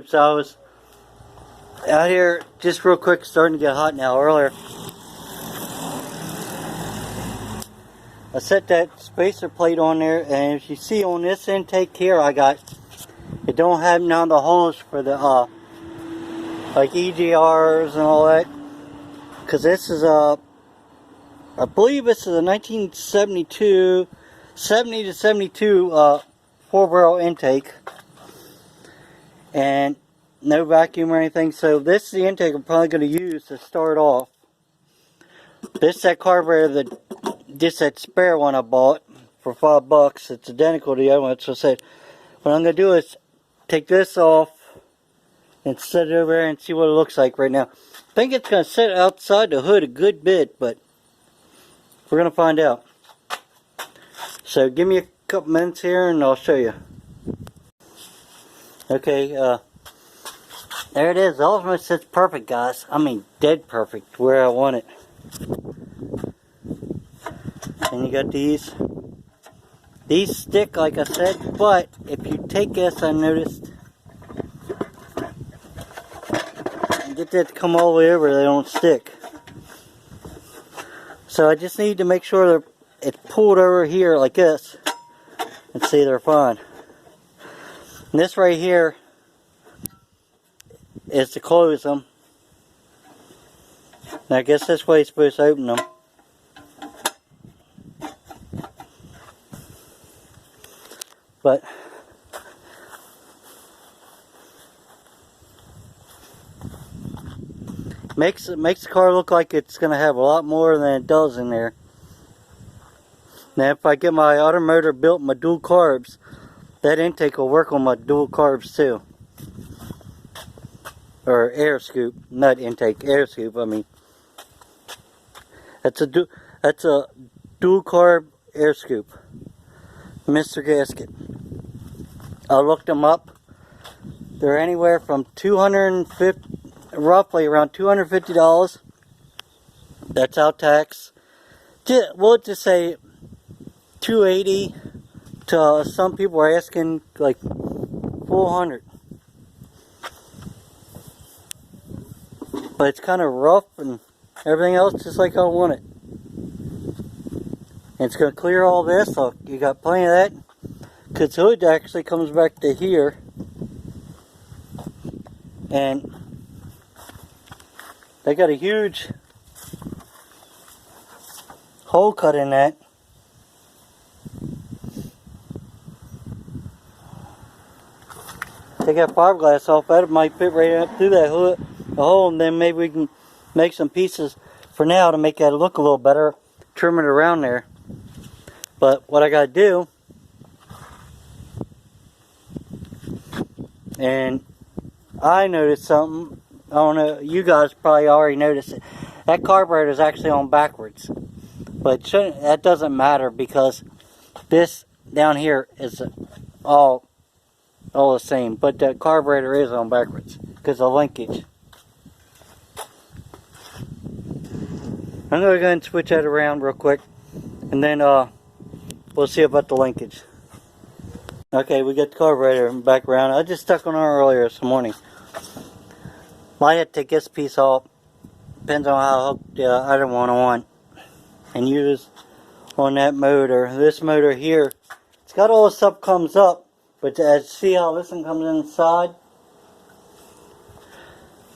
YouTube. So I was out here just real quick, starting to get hot now. Earlier I set that spacer plate on there, and if you see on this intake here, it don't have none of the holes for the like EGRs and all that, because this is I believe this is a 1972 70 to 72 4-barrel intake, and no vacuum or anything. So this is the intake I'm probably going to use to start off. This is that carburetor, that spare one I bought for $5. It's identical to the other one. So I said, what I'm going to do is take this off and set it over there and see what it looks like right now. I think it's going to sit outside the hood a good bit, but we're going to find out. So give me a couple minutes here and I'll show you. Okay, there it is. Almost sits perfect, guys. I mean, dead perfect where I want it. And you got these. These stick, like I said, but if you take this, I noticed, and get that to come all the way over, they don't stick. So I just need to make sure that it's pulled over here like this, and see they're fine. And this right here is to close them. Now I guess this way you're supposed to open them. But makes the car look like it's going to have a lot more than it does in there. Now if I get my auto motor built, my dual carbs, that intake will work on my dual carbs too. Or air scoop, not intake, air scoop. I mean, that's a dual carb air scoop. Mr. Gasket. I looked them up. They're anywhere from roughly around $250. That's out tax. We'll just say $280 to some people are asking like $400. But it's kind of rough and everything else just like I want it. And it's going to clear all this, so you got plenty of that. Because the hood actually comes back to here. And they got a huge hole cut in that. Take that fiberglass off that, it might fit right up through that hood, the hole, and then maybe we can make some pieces for now to make that look a little better, trim it around there. But what I gotta do, and I noticed something, I don't know, you guys probably already noticed it. That carburetor is actually on backwards. But that doesn't matter, because this down here is all the same. But the carburetor is on backwards because of linkage. I'm going to go ahead and switch that around real quick, and then we'll see about the linkage. Okay, we got the carburetor back around. I just stuck on her earlier this morning. Might have to take this piece off. Depends on how hooked the other one on. And use on that motor. This motor here, it's got all the stuff comes up, but see how this one comes inside?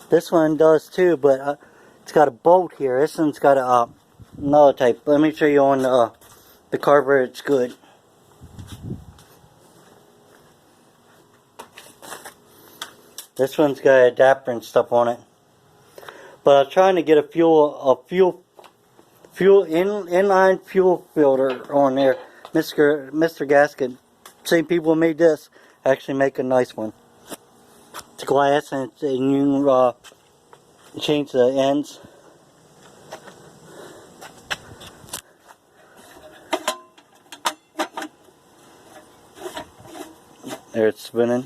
This one does too, but it's got a bolt here. This one's got another type. Let me show you on the carburetor. It's good. This one's got an adapter and stuff on it. But I was trying to get a inline fuel filter on there. Mr. Gasket, same people who made this, actually make a nice one. It's glass, and you change the ends. There, it's spinning.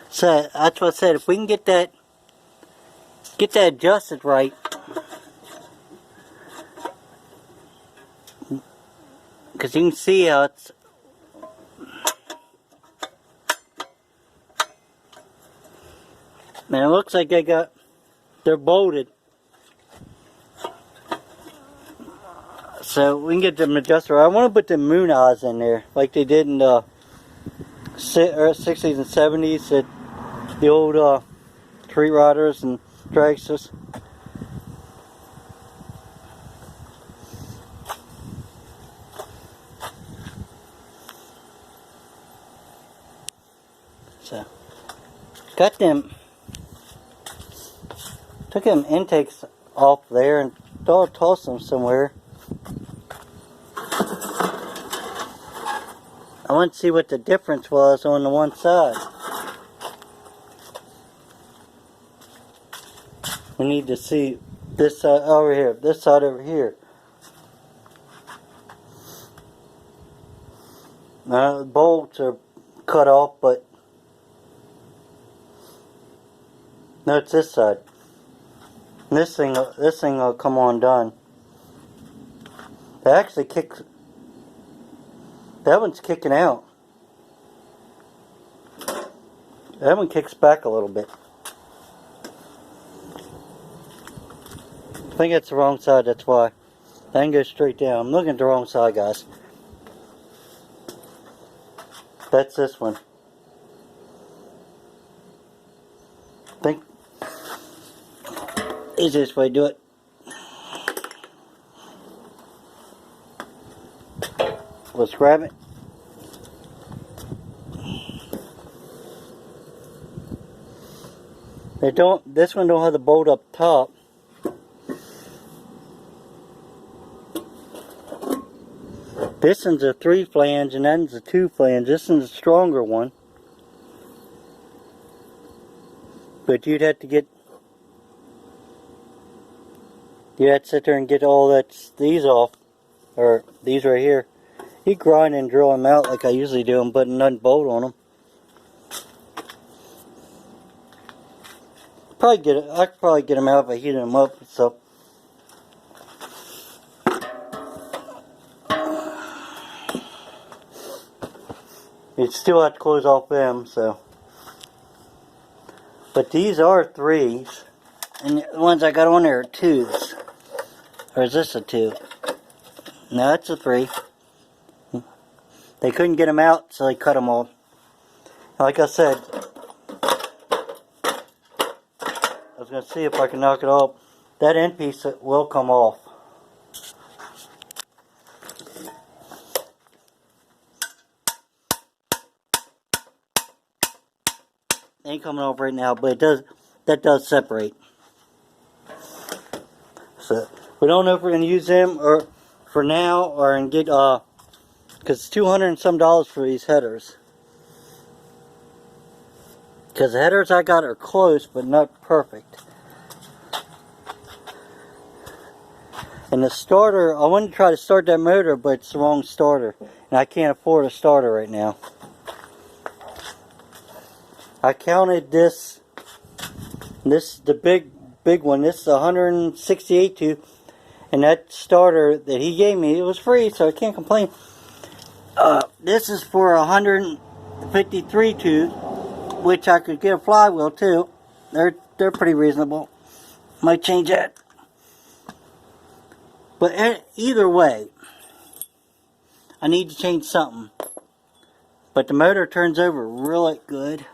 So that's what I said. If we can get that adjusted right, because you can see how it's Man, it looks like they're bolted. So we can get them adjusted. I want to put the moon eyes in there, like they did in the 60s and 70s at the old tree riders and dragsters. So, got them, took them intakes off there and tossed them somewhere. I want to see what the difference was on the one side. We need to see this side over here, this side over here. Now the bolts are cut off, but no, it's this side. And this thing will come undone. It actually kicks. That one's kicking out. That one kicks back a little bit. I think it's the wrong side, that's why. I can go straight down. I'm looking at the wrong side, guys. That's this one. I think easiest way to do it. Let's grab it. This one don't have the bolt up top. This one's a 3 flange and that one's a 2 flange. This one's a stronger one. But you'd have to sit there and get all these off. Or these right here. You grind and drill them out like I usually do and put a nut bolt on them. I could probably get them out if I heated them up. So you'd still have to close off them. So, but these are 3s, and the ones I got on there are 2s. Or is this a 2? No, it's a 3. They couldn't get them out, so they cut them off. Like I said, I was going to see if I can knock it off. That end piece will come off. Ain't coming off right now, but that does separate. So we don't know if we're going to use them or for now or and get because it's $200 and some for these headers. Because the headers I got are close, but not perfect. And the starter, I wanted to try to start that motor, but it's the wrong starter. And I can't afford a starter right now. I counted this the big one, this is 168 tooth. And that starter that he gave me, it was free, so I can't complain. This is for 153 tooth. Which I could get a flywheel too. They're pretty reasonable. Might change that. But either way, I need to change something. But the motor turns over really good.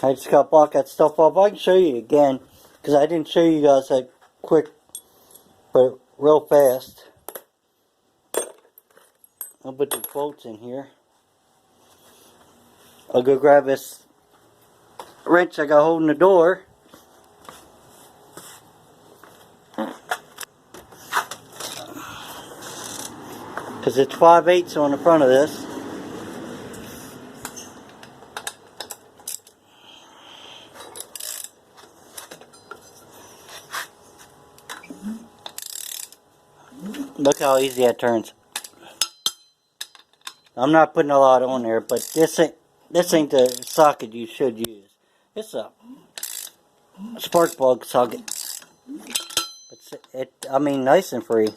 I just got to block that stuff off. I can show you again, because I didn't show you guys that quick, but real fast. I'll put the bolts in here. I'll go grab this wrench I got holding the door. Because it's 5/8 on the front of this. Look how easy that turns. I'm not putting a lot on there, but this ain't the socket you should use. It's a spark plug socket. I mean, nice and free.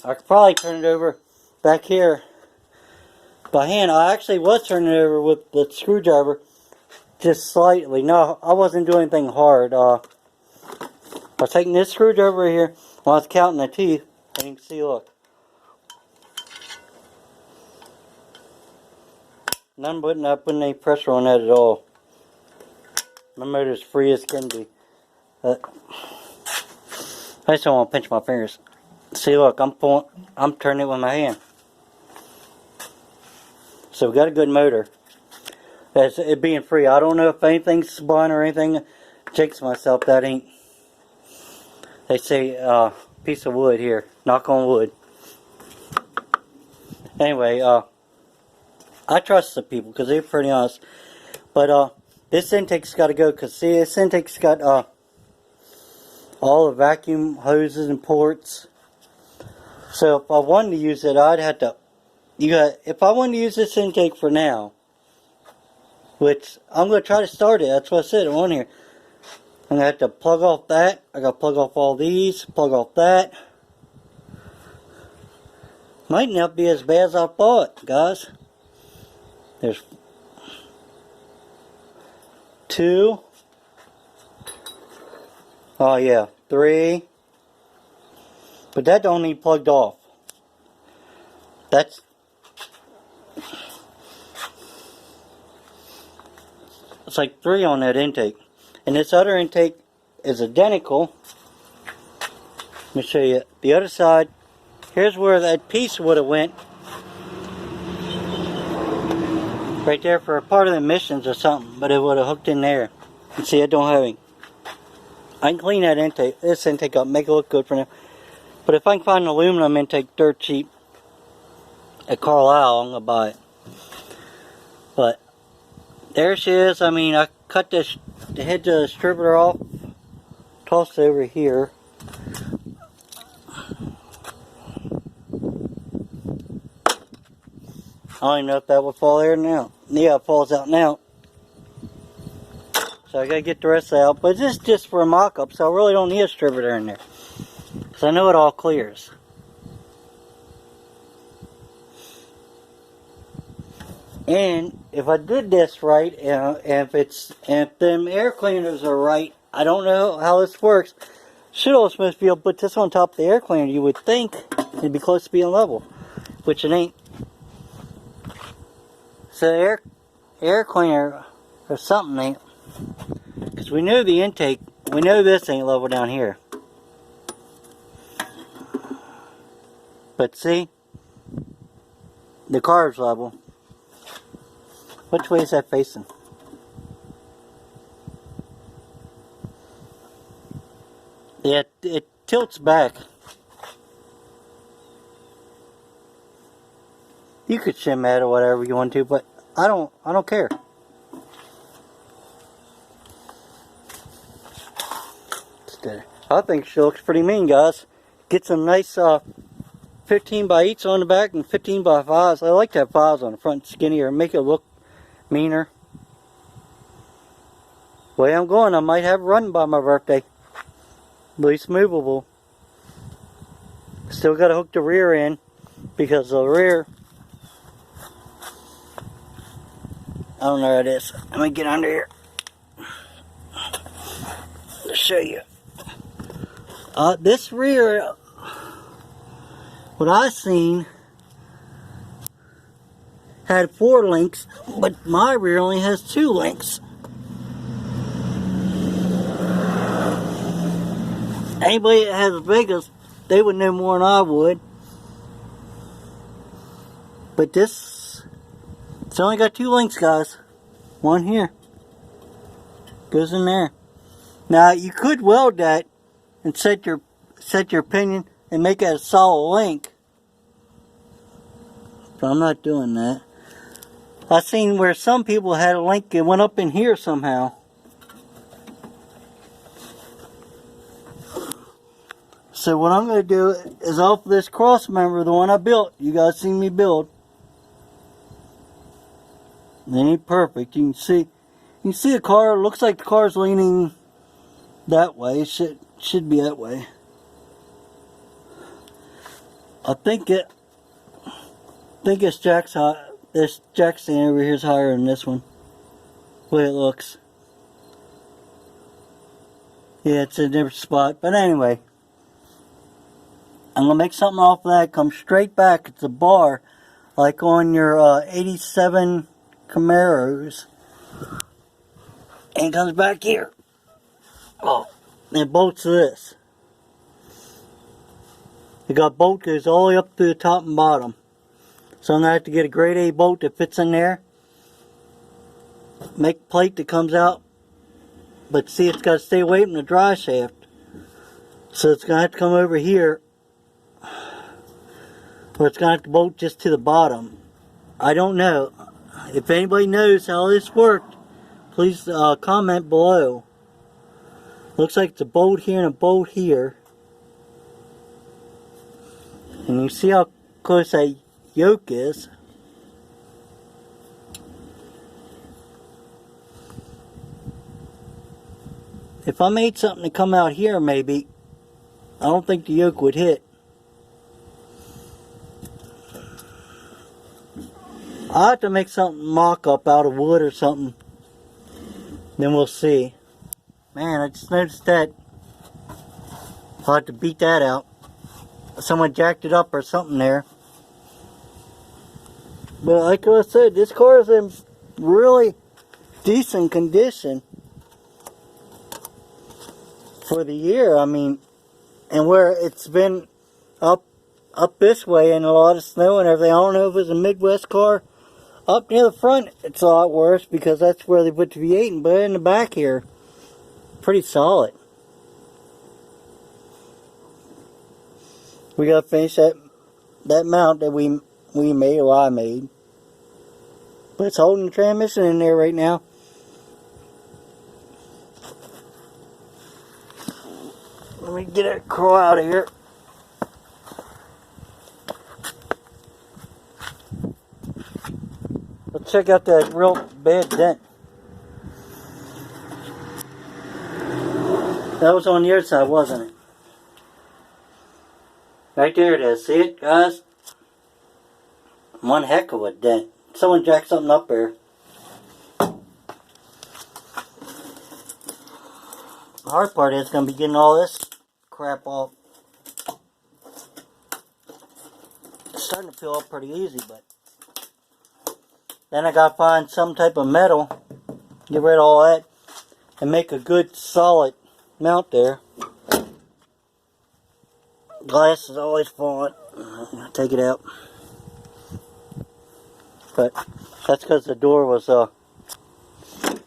I could probably turn it over back here by hand. I actually was turning it over with the screwdriver just slightly. No, I wasn't doing anything hard. I was taking this screwdriver here while I was counting the teeth, and you can see, look. Not putting any pressure on that at all. My motor's free as can be. I just don't want to pinch my fingers. See, look, I'm turning it with my hand. So we got a good motor. As it being free, I don't know if anything's spun or anything. Jinx myself, that ain't. They say piece of wood here. Knock on wood. Anyway, I trust the people because they're pretty honest. But this intake's got to go because see, this intake's got all the vacuum hoses and ports. So if I wanted to use it, I'd have to. If I wanted to use this intake for now, which I'm going to try to start it. That's what I said on here. I'm going to have to plug off that. I got to plug off all these. Plug off that. Might not be as bad as I thought, guys. There's 2. Oh yeah, 3. But that don't need plugged off. It's like 3 on that intake. And this other intake is identical. Let me show you the other side. Here's where that piece would have went. Right there for a part of the emissions or something. But it would have hooked in there. You see, it don't have any. I can clean that intake, this intake up, make it look good for now. But if I can find an aluminum intake dirt cheap at Carlisle, I'm going to buy it. But there she is. I mean, I cut the head of the distributor off, tossed it over here. I don't even know if that will fall there now. Yeah, it falls out now. So I gotta get the rest out. But this is just for a mock-up, so I really don't need a distributor in there. Because I know it all clears. And if I did this right, and if them air cleaners are right, I don't know how this works. Should also supposed to be able to put this on top of the air cleaner. You would think it'd be close to being level, which it ain't. So the air cleaner or something ain't. Because we know the intake, we know this ain't level down here. But see, the car's level. Which way is that facing? Yeah, it tilts back. You could shim that or whatever you want to, but I don't care. I think she looks pretty mean, guys. Get some nice 15 by 8s on the back and 15 by 5s. I like to have 5s on the front, skinnier, make it look meaner. The way I'm going, I might have a run by my birthday. At least movable. Still got to hook the rear in because the rear, I don't know where it is. Let me get under here to show you. This rear, what I seen, had 4 links, but my rear only has 2 links. Anybody that has Vegas, they would know more than I would. But this, it's only got 2 links, guys. One here. Goes in there. Now, you could weld that and set your pinion and make it a solid link. But I'm not doing that. I've seen where some people had a link and went up in here somehow. So what I'm going to do is off this cross member, the one I built. You guys seen me build. It ain't perfect. You can see the car. It looks like the car's leaning that way. It should be that way. I think this jack's high. This jack stand over here is higher than this one. The way it looks. Yeah, it's a different spot. But anyway, I'm gonna make something off of that. Come straight back. It's a bar, like on your 87 Camaros, and it comes back here. Oh, and it bolts to this. It got bolt goes all the way up to the top and bottom. So I'm gonna have to get a grade A bolt that fits in there. Make a plate that comes out. But see, it's got to stay away from the dry shaft. So it's gonna have to come over here. Or it's gonna have to bolt just to the bottom. I don't know. If anybody knows how this worked, please comment below. Looks like it's a bolt here and a bolt here. And you see how close that yoke is. If I made something to come out here, maybe, I don't think the yoke would hit. I'll have to make something mock-up out of wood or something. Then we'll see. Man, I just noticed that. I'll have to beat that out. Someone jacked it up or something there. But like I said, this car is in really decent condition for the year. I mean, and where it's been up this way and a lot of snow and everything. I don't know if it's a Midwest car. Up near the front, it's a lot worse because that's where they put the V8 in, but in the back here, pretty solid. We gotta finish that mount that we made, or I made. But it's holding the transmission in there right now. Let me get it crawl out of here. Let's check out that real bad dent. That was on the other side, wasn't it? Right there it is. See it, guys? One heck of a dent. Someone jacked something up there. The hard part is going to be getting all this crap off. It's starting to peel up pretty easy, but then I got to find some type of metal, get rid of all that, and make a good solid mount there. Glass is always falling. Take it out. But that's because the door was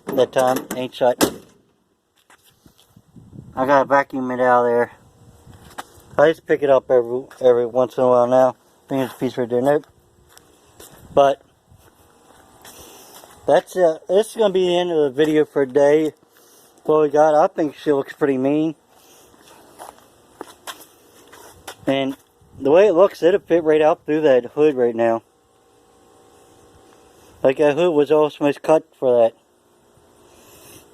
that time ain't shut. I gotta vacuum it out of there. I just pick it up every once in a while now. I think there's a piece right there. Nope. But that's this is gonna be the end of the video for today. What we got, I think she looks pretty mean. And the way it looks, it'll fit right out through that hood right now. Like that hood was almost cut for that.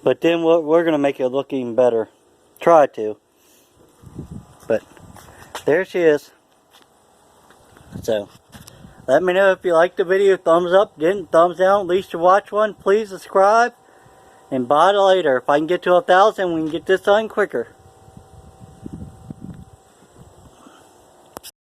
But then we're going to make it look even better. Try to. But there she is. So, let me know if you liked the video. Thumbs up, didn't, thumbs down. At least you watch one. Please subscribe. And bye till later. If I can get to 1,000, we can get this done quicker.